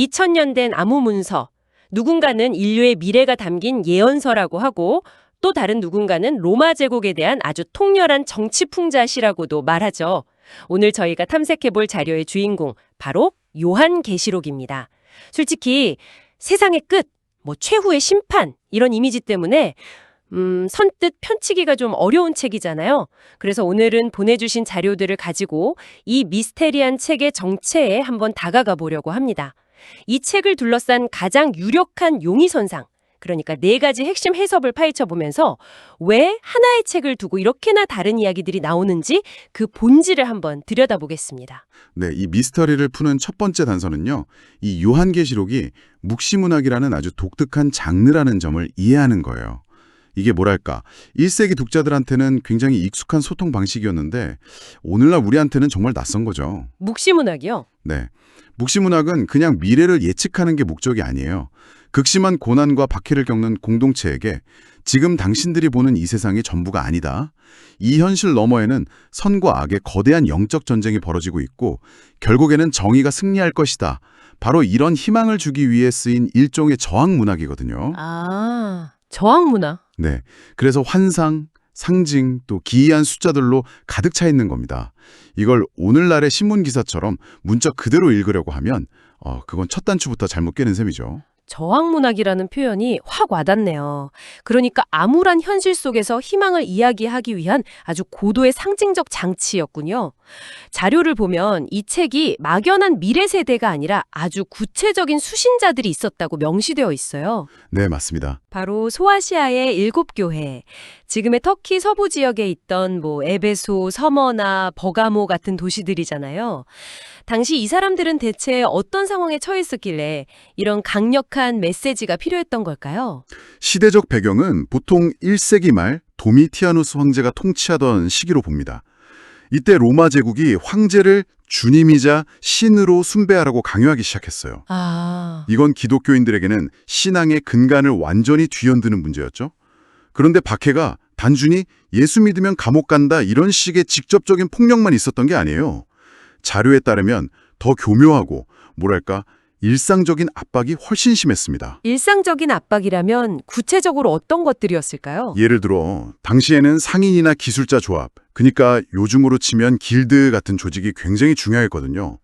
2000년 된 암호문서, 누군가는 인류의 미래가 담긴 예언서라고 하고 또 다른 누군가는 로마 제국에 대한 아주 통렬한 정치 풍자시라고도 말하죠. 오늘 저희가 탐색해볼 자료의 주인공, 바로 요한계시록입니다. 솔직히 세상의 끝, 최후의 심판 이런 이미지 때문에 선뜻 편치기가 좀 어려운 책이잖아요. 그래서 오늘은 보내주신 자료들을 가지고 이 미스테리한 책의 정체에 한번 다가가 보려고 합니다. 이 책을 둘러싼 가장 유력한 용의선상, 그러니까 4가지 핵심 해석을 파헤쳐보면서 왜 하나의 책을 두고 이렇게나 다른 이야기들이 나오는지 그 본질을 한번 들여다보겠습니다. 네, 이 미스터리를 푸는 첫 번째 단서는요. 이 요한계시록이 묵시문학이라는 아주 독특한 장르라는 점을 이해하는 거예요. 이게 뭐랄까, 1세기 독자들한테는 굉장히 익숙한 소통 방식이었는데 오늘날 우리한테는 정말 낯선 거죠. 묵시문학이요? 네, 묵시문학은 그냥 미래를 예측하는 게 목적이 아니에요. 극심한 고난과 박해를 겪는 공동체에게 지금 당신들이 보는 이 세상이 전부가 아니다. 이 현실 너머에는 선과 악의 거대한 영적 전쟁이 벌어지고 있고 결국에는 정의가 승리할 것이다. 바로 이런 희망을 주기 위해 쓰인 일종의 저항 문학이거든요. 아, 저항문화. 네, 그래서 환상, 상징, 또 기이한 숫자들로 가득 차 있는 겁니다. 이걸 오늘날의 신문 기사처럼 문자 그대로 읽으려고 하면 그건 첫 단추부터 잘못 깨는 셈이죠. 저항문학이라는 표현이 확 와닿네요. 그러니까 암울한 현실 속에서 희망을 이야기하기 위한 아주 고도의 상징적 장치였군요. 자료를 보면 이 책이 막연한 미래 세대가 아니라 아주 구체적인 수신자들이 있었다고 명시되어 있어요. 네, 맞습니다. 바로 소아시아의 7교회, 지금의 터키 서부 지역에 있던 에베소, 서머나 버가모 같은 도시들이잖아요. 당시 이 사람들은 대체 어떤 상황에 처했었길래 이런 강력한 메시지가 필요했던 걸까요? 시대적 배경은 보통 1세기 말 도미티아누스 황제가 통치하던 시기로 봅니다. 이때 로마 제국이 황제를 주님이자 신으로 숭배하라고 강요하기 시작했어요. 이건 기독교인들에게는 신앙의 근간을 완전히 뒤흔드는 문제였죠. 그런데 박해가 단순히 예수 믿으면 감옥 간다 이런 식의 직접적인 폭력만 있었던 게 아니에요. 자료에 따르면 더 교묘하고 일상적인 압박이 훨씬 심했습니다. 일상적인 압박이라면 구체적으로 어떤 것들이었을까요? 예를 들어 당시에는 상인이나 기술자 조합, 그러니까 요즘으로 치면 길드 같은 조직이 굉장히 중요했거든요.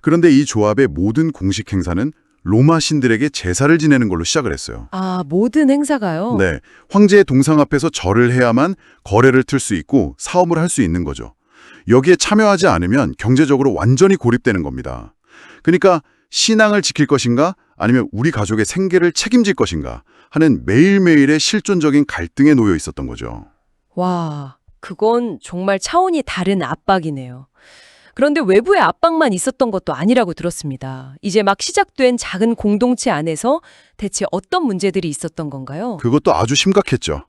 그런데 이 조합의 모든 공식 행사는 로마 신들에게 제사를 지내는 걸로 시작을 했어요. 아, 모든 행사가요? 네, 황제의 동상 앞에서 절을 해야만 거래를 틀 수 있고 사업을 할 수 있는 거죠. 여기에 참여하지 않으면 경제적으로 완전히 고립되는 겁니다. 그러니까 신앙을 지킬 것인가 아니면 우리 가족의 생계를 책임질 것인가 하는 매일매일의 실존적인 갈등에 놓여 있었던 거죠. 와, 그건 정말 차원이 다른 압박이네요. 그런데 외부의 압박만 있었던 것도 아니라고 들었습니다. 이제 막 시작된 작은 공동체 안에서 대체 어떤 문제들이 있었던 건가요? 그것도 아주 심각했죠.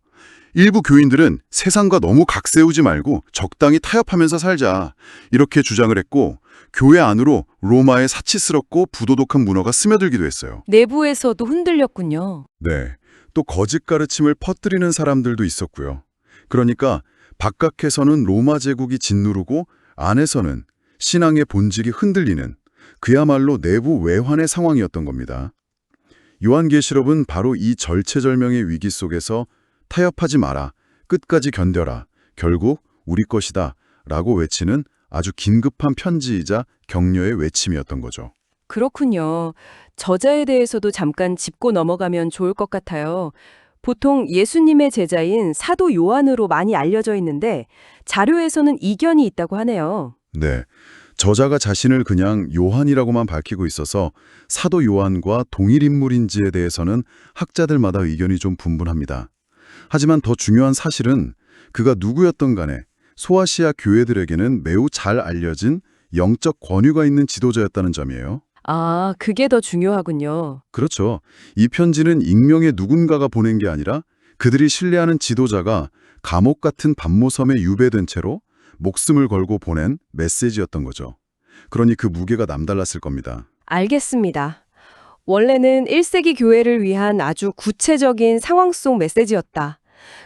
일부 교인들은 세상과 너무 각세우지 말고 적당히 타협하면서 살자 이렇게 주장을 했고 교회 안으로 로마의 사치스럽고 부도덕한 문화가 스며들기도 했어요. 내부에서도 흔들렸군요. 네, 또 거짓 가르침을 퍼뜨리는 사람들도 있었고요. 그러니까 바깥에서는 로마 제국이 짓누르고 안에서는 신앙의 본질이 흔들리는 그야말로 내부 외환의 상황이었던 겁니다. 요한계시록은 바로 이 절체절명의 위기 속에서 타협하지 마라, 끝까지 견뎌라, 결국 우리 것이다 라고 외치는 아주 긴급한 편지이자 격려의 외침이었던 거죠. 그렇군요. 저자에 대해서도 잠깐 짚고 넘어가면 좋을 것 같아요. 보통 예수님의 제자인 사도 요한으로 많이 알려져 있는데 자료에서는 이견이 있다고 하네요. 네, 저자가 자신을 그냥 요한이라고만 밝히고 있어서 사도 요한과 동일 인물인지에 대해서는 학자들마다 의견이 좀 분분합니다. 하지만 더 중요한 사실은 그가 누구였던 간에 소아시아 교회들에게는 매우 잘 알려진 영적 권위가 있는 지도자였다는 점이에요. 아, 그게 더 중요하군요. 그렇죠. 이 편지는 익명의 누군가가 보낸 게 아니라 그들이 신뢰하는 지도자가 감옥 같은 반모섬에 유배된 채로 목숨을 걸고 보낸 메시지였던 거죠. 그러니 그 무게가 남달랐을 겁니다. 알겠습니다. 원래는 1세기 교회를 위한 아주 구체적인 상황 속 메시지였다.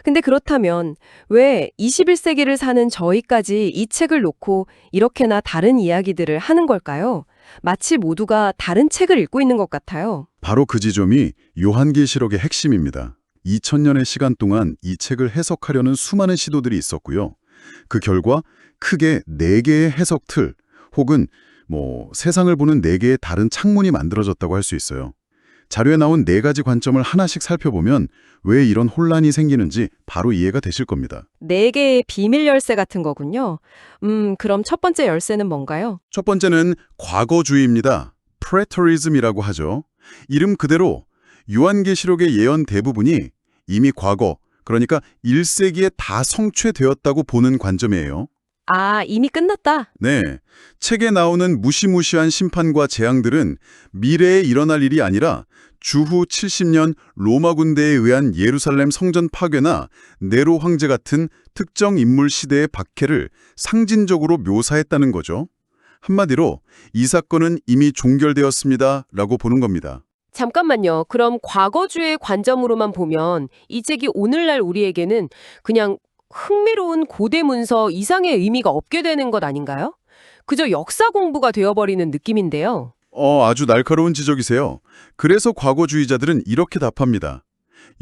근데 그렇다면 왜 21세기를 사는 저희까지 이 책을 놓고 이렇게나 다른 이야기들을 하는 걸까요? 마치 모두가 다른 책을 읽고 있는 것 같아요. 바로 그 지점이 요한계시록의 핵심입니다. 2000년의 시간 동안 이 책을 해석하려는 수많은 시도들이 있었고요. 그 결과 크게 4개의 해석 틀 혹은 세상을 보는 4개의 다른 창문이 만들어졌다고 할 수 있어요. 자료에 나온 4가지 관점을 하나씩 살펴보면 왜 이런 혼란이 생기는지 바로 이해가 되실 겁니다. 4개의 비밀 열쇠 같은 거군요. 그럼 첫 번째 열쇠는 뭔가요? 첫 번째는 과거주의입니다. 프레터리즘이라고 하죠. 이름 그대로 요한계시록의 예언 대부분이 이미 과거, 그러니까 1세기에 다 성취되었다고 보는 관점이에요. 아, 이미 끝났다. 네, 책에 나오는 무시무시한 심판과 재앙들은 미래에 일어날 일이 아니라 주후 70년 로마 군대에 의한 예루살렘 성전 파괴나 네로 황제 같은 특정 인물 시대의 박해를 상징적으로 묘사했다는 거죠. 한마디로 이 사건은 이미 종결되었습니다 라고 보는 겁니다. 잠깐만요. 그럼 과거주의 관점으로만 보면 이 책이 오늘날 우리에게는 그냥 흥미로운 고대 문서 이상의 의미가 없게 되는 것 아닌가요? 그저 역사 공부가 되어버리는 느낌인데요. 아주 날카로운 지적이세요. 그래서 과거주의자들은 이렇게 답합니다.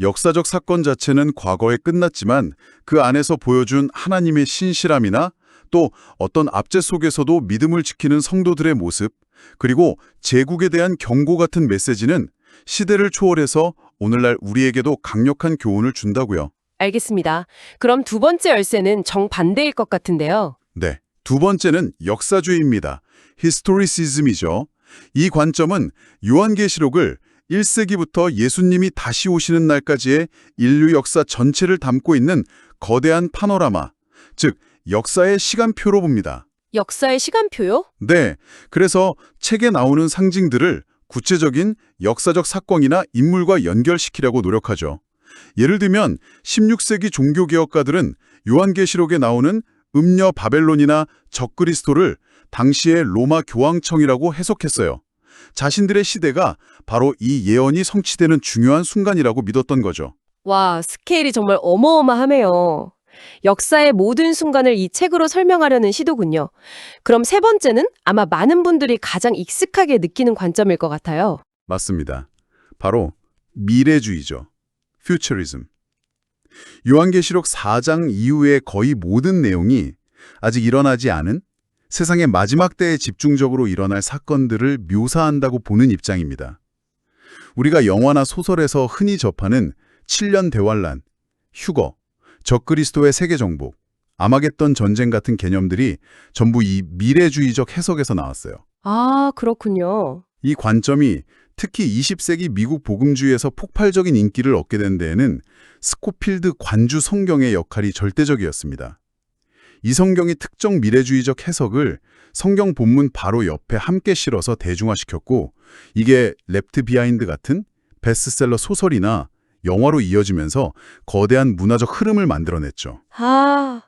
역사적 사건 자체는 과거에 끝났지만 그 안에서 보여준 하나님의 신실함이나 또 어떤 압제 속에서도 믿음을 지키는 성도들의 모습, 그리고 제국에 대한 경고 같은 메시지는 시대를 초월해서 오늘날 우리에게도 강력한 교훈을 준다고요. 알겠습니다. 그럼 두 번째 열쇠는 정반대일 것 같은데요. 네, 두 번째는 역사주의입니다. 히스토리시즘이죠. 이 관점은 요한계시록을 1세기부터 예수님이 다시 오시는 날까지의 인류 역사 전체를 담고 있는 거대한 파노라마, 즉 역사의 시간표로 봅니다. 역사의 시간표요? 네, 그래서 책에 나오는 상징들을 구체적인 역사적 사건이나 인물과 연결시키려고 노력하죠. 예를 들면 16세기 종교개혁가들은 요한계시록에 나오는 음녀 바벨론이나 적그리스도를 당시의 로마 교황청이라고 해석했어요. 자신들의 시대가 바로 이 예언이 성취되는 중요한 순간이라고 믿었던 거죠. 와, 스케일이 정말 어마어마하네요. 역사의 모든 순간을 이 책으로 설명하려는 시도군요. 그럼 세 번째는 아마 많은 분들이 가장 익숙하게 느끼는 관점일 것 같아요. 맞습니다. 바로 미래주의죠. 퓨처리즘. 요한계시록 4장 이후의 거의 모든 내용이 아직 일어나지 않은 세상의 마지막 때에 집중적으로 일어날 사건들을 묘사한다고 보는 입장입니다. 우리가 영화나 소설에서 흔히 접하는 7년 대환란, 휴거, 적그리스도의 세계 정복, 아마겟돈 전쟁 같은 개념들이 전부 이 미래주의적 해석에서 나왔어요. 아, 그렇군요. 이 관점이 특히 20세기 미국 복음주의에서 폭발적인 인기를 얻게 된 데에는 스코필드 관주 성경의 역할이 절대적이었습니다. 이 성경이 특정 미래주의적 해석을 성경 본문 바로 옆에 함께 실어서 대중화시켰고, 이게 랩트 비하인드 같은 베스트셀러 소설이나 영화로 이어지면서 거대한 문화적 흐름을 만들어냈죠. 아,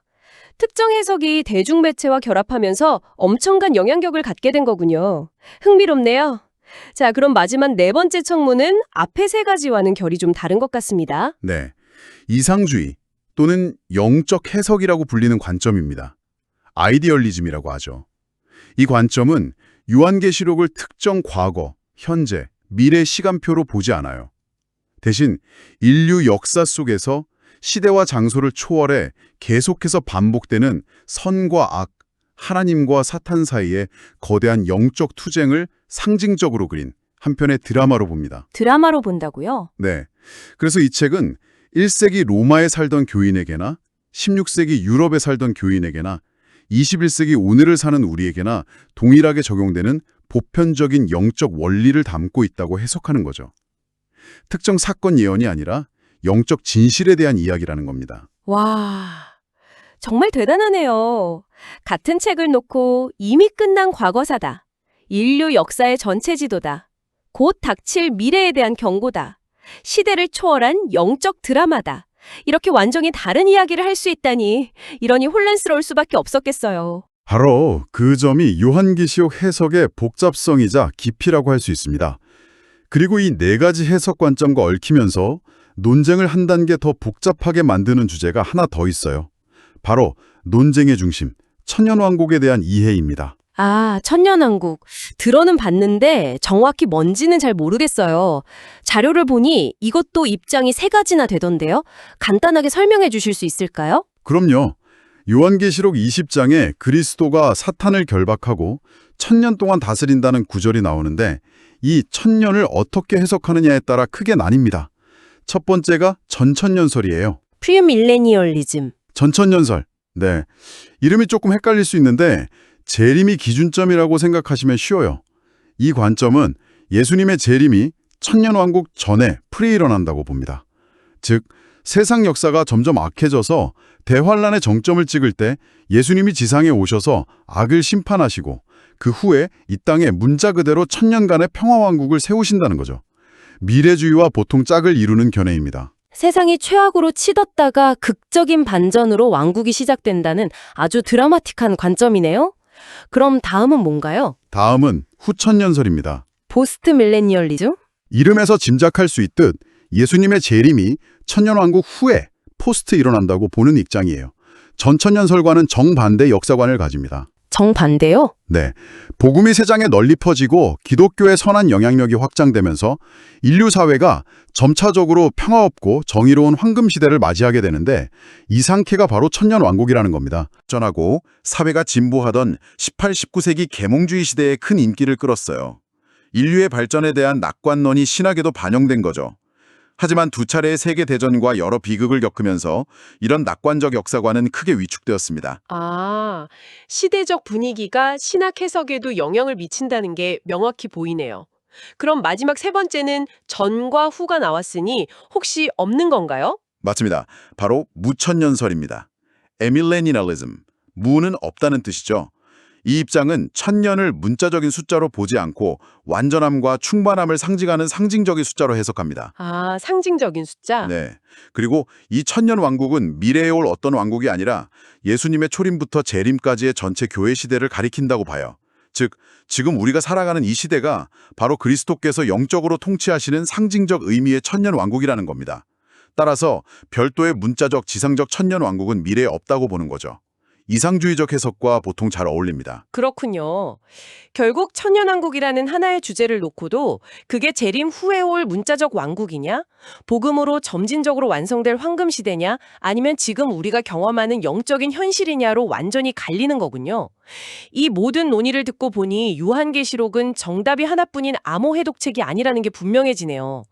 특정 해석이 대중매체와 결합하면서 엄청난 영향력을 갖게 된 거군요. 흥미롭네요. 자, 그럼 마지막 네 번째 청문은 앞에 세 가지와는 결이 좀 다른 것 같습니다. 네, 이상주의 또는 영적 해석이라고 불리는 관점입니다. 아이디얼리즘이라고 하죠. 이 관점은 요한계시록을 특정 과거, 현재, 미래 시간표로 보지 않아요. 대신 인류 역사 속에서 시대와 장소를 초월해 계속해서 반복되는 선과 악, 하나님과 사탄 사이의 거대한 영적 투쟁을 상징적으로 그린 한편의 드라마로 봅니다. 드라마로 본다고요? 네. 그래서 이 책은 1세기 로마에 살던 교인에게나 16세기 유럽에 살던 교인에게나 21세기 오늘을 사는 우리에게나 동일하게 적용되는 보편적인 영적 원리를 담고 있다고 해석하는 거죠. 특정 사건 예언이 아니라 영적 진실에 대한 이야기라는 겁니다. 와, 정말 대단하네요. 같은 책을 놓고 이미 끝난 과거사다. 인류 역사의 전체 지도다. 곧 닥칠 미래에 대한 경고다. 시대를 초월한 영적 드라마다. 이렇게 완전히 다른 이야기를 할 수 있다니 이러니 혼란스러울 수밖에 없었겠어요. 바로 그 점이 요한계시록 해석의 복잡성이자 깊이라고 할 수 있습니다. 그리고 이 네 가지 해석 관점과 얽히면서 논쟁을 한 단계 더 복잡하게 만드는 주제가 하나 더 있어요. 바로 논쟁의 중심, 천년왕국에 대한 이해입니다. 아, 천년왕국. 들어는 봤는데 정확히 뭔지는 잘 모르겠어요. 자료를 보니 이것도 입장이 세 가지나 되던데요. 간단하게 설명해 주실 수 있을까요? 그럼요. 요한계시록 20장에 그리스도가 사탄을 결박하고 1000년 동안 다스린다는 구절이 나오는데 이 1000년을 어떻게 해석하느냐에 따라 크게 나뉩니다. 첫 번째가 전천년설이에요. 프리밀레니얼리즘. 전천년설. 네. 이름이 조금 헷갈릴 수 있는데 재림이 기준점이라고 생각하시면 쉬워요. 이 관점은 예수님의 재림이 천년왕국 전에 프레일어난다고 봅니다. 즉, 세상 역사가 점점 악해져서 대환란의 정점을 찍을 때 예수님이 지상에 오셔서 악을 심판하시고 그 후에 이 땅에 문자 그대로 천년간의 평화왕국을 세우신다는 거죠. 미래주의와 보통 짝을 이루는 견해입니다. 세상이 최악으로 치닫다가 극적인 반전으로 왕국이 시작된다는 아주 드라마틱한 관점이네요. 그럼 다음은 뭔가요? 다음은 후천년설입니다. 포스트 밀레니얼리즘? 이름에서 짐작할 수 있듯 예수님의 재림이 천년왕국 후에 포스트 일어난다고 보는 입장이에요. 전천년설과는 정반대 역사관을 가집니다. 정반대요? 네, 복음이 세상에 널리 퍼지고 기독교의 선한 영향력이 확장되면서 인류 사회가 점차적으로 평화롭고 정의로운 황금 시대를 맞이하게 되는데 이 상태가 바로 천년왕국이라는 겁니다. 전하고 사회가 진보하던 18, 19세기 계몽주의 시대에 큰 인기를 끌었어요. 인류의 발전에 대한 낙관론이 신학에도 반영된 거죠. 하지만 두 차례의 세계대전과 여러 비극을 겪으면서 이런 낙관적 역사관은 크게 위축되었습니다. 아, 시대적 분위기가 신학 해석에도 영향을 미친다는 게 명확히 보이네요. 그럼 마지막 세 번째는 전과 후가 나왔으니 혹시 없는 건가요? 맞습니다. 바로 무천년설입니다. 에밀레니널리즘, 무는 없다는 뜻이죠. 이 입장은 천년을 문자적인 숫자로 보지 않고 완전함과 충만함을 상징하는 상징적인 숫자로 해석합니다. 아, 상징적인 숫자? 네. 그리고 이 천년 왕국은 미래에 올 어떤 왕국이 아니라 예수님의 초림부터 재림까지의 전체 교회 시대를 가리킨다고 봐요. 즉, 지금 우리가 살아가는 이 시대가 바로 그리스도께서 영적으로 통치하시는 상징적 의미의 천년 왕국이라는 겁니다. 따라서 별도의 문자적 지상적 천년 왕국은 미래에 없다고 보는 거죠. 이상주의적 해석과 보통 잘 어울립니다. 그렇군요. 결국 천년왕국이라는 하나의 주제를 놓고도 그게 재림 후에 올 문자적 왕국이냐? 복음으로 점진적으로 완성될 황금시대냐? 아니면 지금 우리가 경험하는 영적인 현실이냐로 완전히 갈리는 거군요. 이 모든 논의를 듣고 보니 요한계시록은 정답이 하나뿐인 암호 해독책이 아니라는 게 분명해지네요.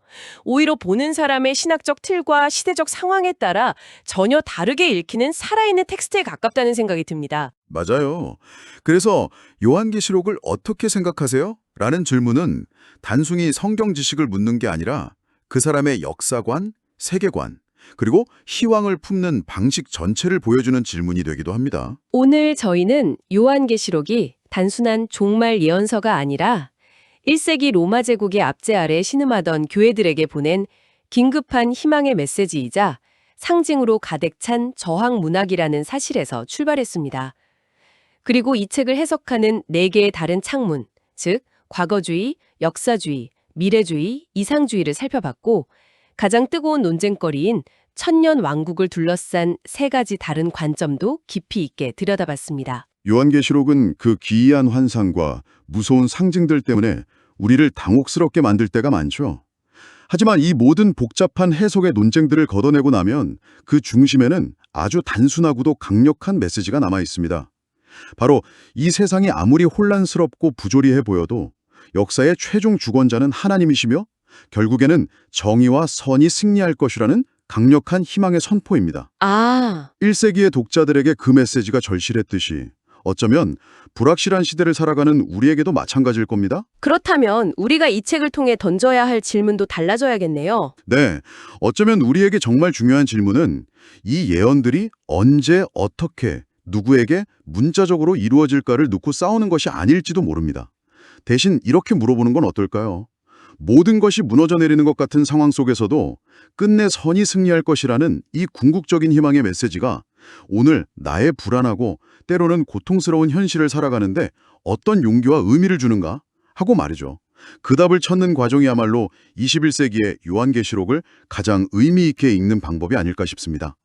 오히려 보는 사람의 신학적 틀과 시대적 상황에 따라 전혀 다르게 읽히는 살아있는 텍스트에 가깝다는 생각이 듭니다. 맞아요. 그래서 요한계시록을 어떻게 생각하세요? 라는 질문은 단순히 성경 지식을 묻는 게 아니라 그 사람의 역사관, 세계관, 그리고 희망을 품는 방식 전체를 보여주는 질문이 되기도 합니다. 오늘 저희는 요한계시록이 단순한 종말 예언서가 아니라 1세기 로마 제국의 압제 아래 신음하던 교회들에게 보낸 긴급한 희망의 메시지이자 상징으로 가득 찬 저항 문학이라는 사실에서 출발했습니다. 그리고 이 책을 해석하는 4개의 다른 창문, 즉 과거주의, 역사주의, 미래주의, 이상주의를 살펴봤고 가장 뜨거운 논쟁거리인 천년 왕국을 둘러싼 3가지 다른 관점도 깊이 있게 들여다봤습니다. 요한계시록은 그 기이한 환상과 무서운 상징들 때문에 우리를 당혹스럽게 만들 때가 많죠. 하지만 이 모든 복잡한 해석의 논쟁들을 걷어내고 나면 그 중심에는 아주 단순하고도 강력한 메시지가 남아 있습니다. 바로 이 세상이 아무리 혼란스럽고 부조리해 보여도 역사의 최종 주권자는 하나님이시며 결국에는 정의와 선이 승리할 것이라는 강력한 희망의 선포입니다. 1세기의 독자들에게 그 메시지가 절실했듯이 어쩌면 불확실한 시대를 살아가는 우리에게도 마찬가지일 겁니다. 그렇다면 우리가 이 책을 통해 던져야 할 질문도 달라져야겠네요. 네, 어쩌면 우리에게 정말 중요한 질문은 이 예언들이 언제, 어떻게, 누구에게 문자적으로 이루어질까를 놓고 싸우는 것이 아닐지도 모릅니다. 대신 이렇게 물어보는 건 어떨까요? 모든 것이 무너져 내리는 것 같은 상황 속에서도 끝내 선이 승리할 것이라는 이 궁극적인 희망의 메시지가 오늘 나의 불안하고 때로는 고통스러운 현실을 살아가는데 어떤 용기와 의미를 주는가 하고 말이죠. 그 답을 찾는 과정이야말로 21세기의 요한계시록을 가장 의미 있게 읽는 방법이 아닐까 싶습니다.